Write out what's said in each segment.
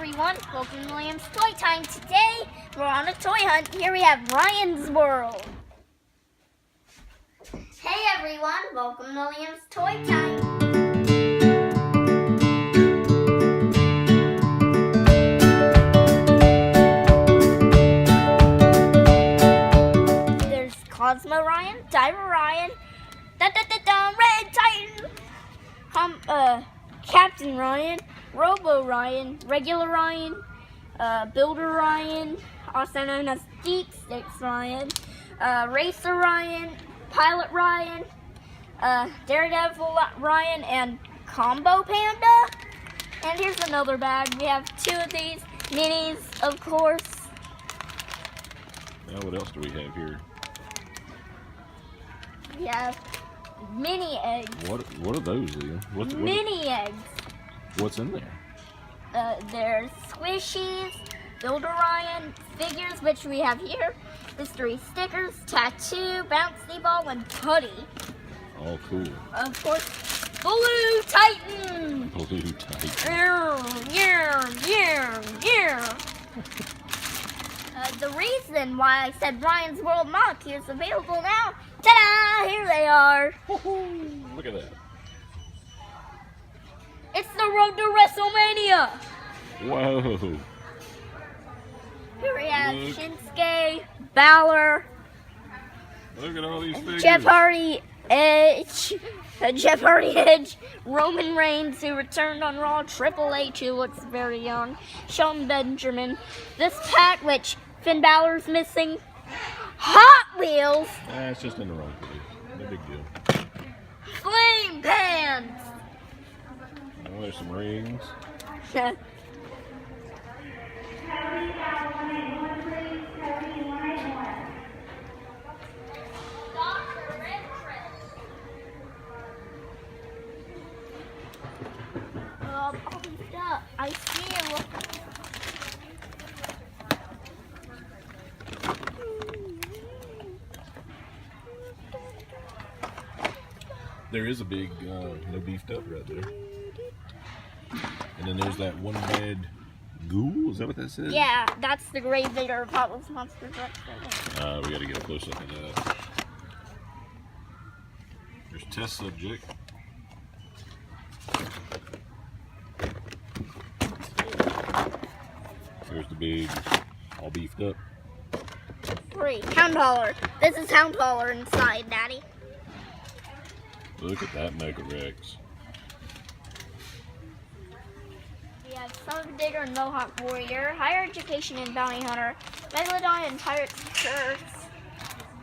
everyone, welcome to Liam's Toy Time. Today, we're on a toy hunt. Here we have Ryan's World. Hey everyone, welcome to Liam's Toy Time. There's Cosmo Ryan, Diver Ryan, Red Titan, Captain Ryan, Robo Ryan, Regular Ryan, Builder Ryan, also known as Deep Sticks Ryan, Racer Ryan, Pilot Ryan, Daredevil Ryan, and Combo Panda. And here's another bag. We have two of these minis, of course. Now what else do we have here? We have mini eggs. What are those, Liam? Mini eggs. What's in there? There's squishies, Builder Ryan, figures, which we have here, mystery stickers, tattoo, bouncy ball, and putty. Oh, cool. Of course, Blue Titan. Blue Titan. The reason why I said Ryan's World Mock is available now. Ta-da! Here they are. Look at that. It's the road to WrestleMania. Whoa. Here we have Shinsuke, Balor, Look at all these figures. Jeff Hardy, Edge, Roman Reigns, who returned on Raw, Triple H, who looks very young, Shawn Benjamin, this pack, which Finn Balor's missing, Hot Wheels, It's just in the wrong place. No big deal. Flame Pants, Oh, there's some rings. I see you. There is a big no beefed up right there. And then there's that one red ghoul. Is that what that says? Yeah, that's the Grave Digger of Hot Monster Truck. We got to get a close up at that. There's test subject. There's the big, all beefed up. 3. Hound Hauler. This is Hound Hauler inside, Daddy. Look at that Mega Rex. We have Sun Digger and Mohawk Warrior, Higher Education and Bounty Hunter, Megalodon and Pirate's Curse,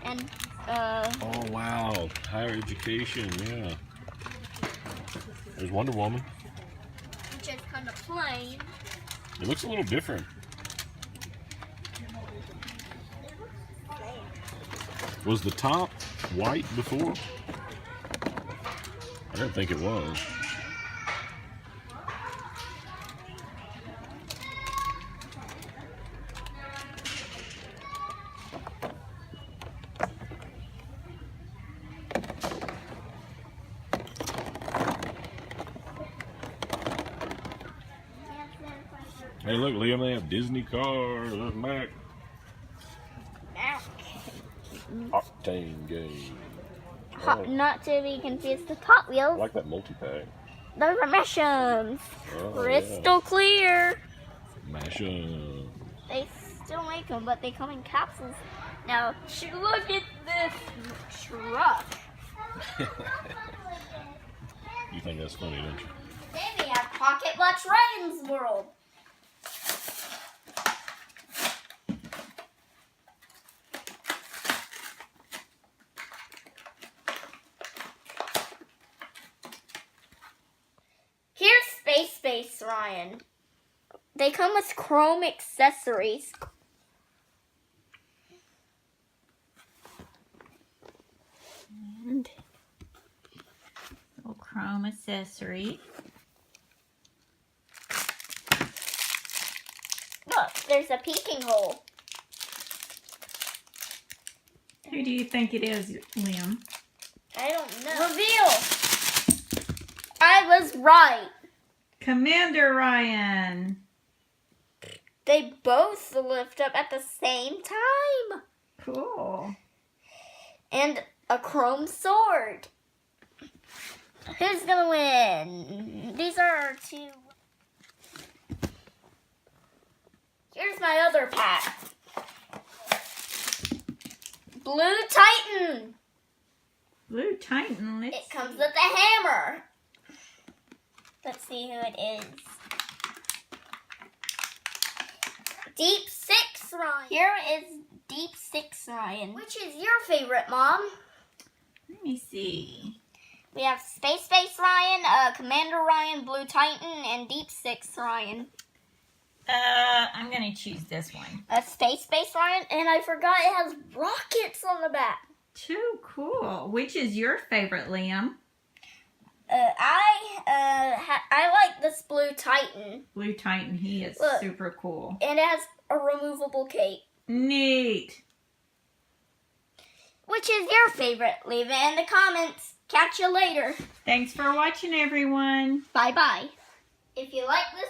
and Oh wow, higher education, yeah. There's Wonder Woman. which is kind of plain. It looks a little different. Was the top white before? I didn't think it was. Hey, look, Liam, they have Disney cars. There's Mac. Octane game. Not to be confused with Hot I Wheels. like that multi-pack. Those are missions. Oh, Crystal clear. yeah. Mash 'em. They still make them, but they come in capsules. Now, look at this truck. You think that's funny, don't you? Then we have Pocket Watch Ryan's World. Here's Space Ryan. They come with chrome accessories. And little chrome accessory. Look, there's a peeking hole. Who do you think it is, Liam? I don't know. Reveal! I was right. Commander Ryan. They both lift up at the same time. Cool. And a chrome sword. Who's gonna win? These are our two. Here's my other pack. Blue Titan. Blue Titan. Let's It comes with a hammer. Let's see who it is. Deep Six Ryan. Here is Deep Six Ryan. Which is your favorite, Mom? Let me see. We have Space Ryan, Commander Ryan, Blue Titan, and Deep Six Ryan. I'm gonna choose this one. Space Ryan, and I forgot it has rockets on the back. Too cool. Which is your favorite, Liam? I like this Blue Titan, Blue Titan. He is Look. super cool. and it has a removable cape. Neat. Which is your favorite? Leave it in the comments. Catch you later. Thanks for watching, everyone. Bye-bye. If you like this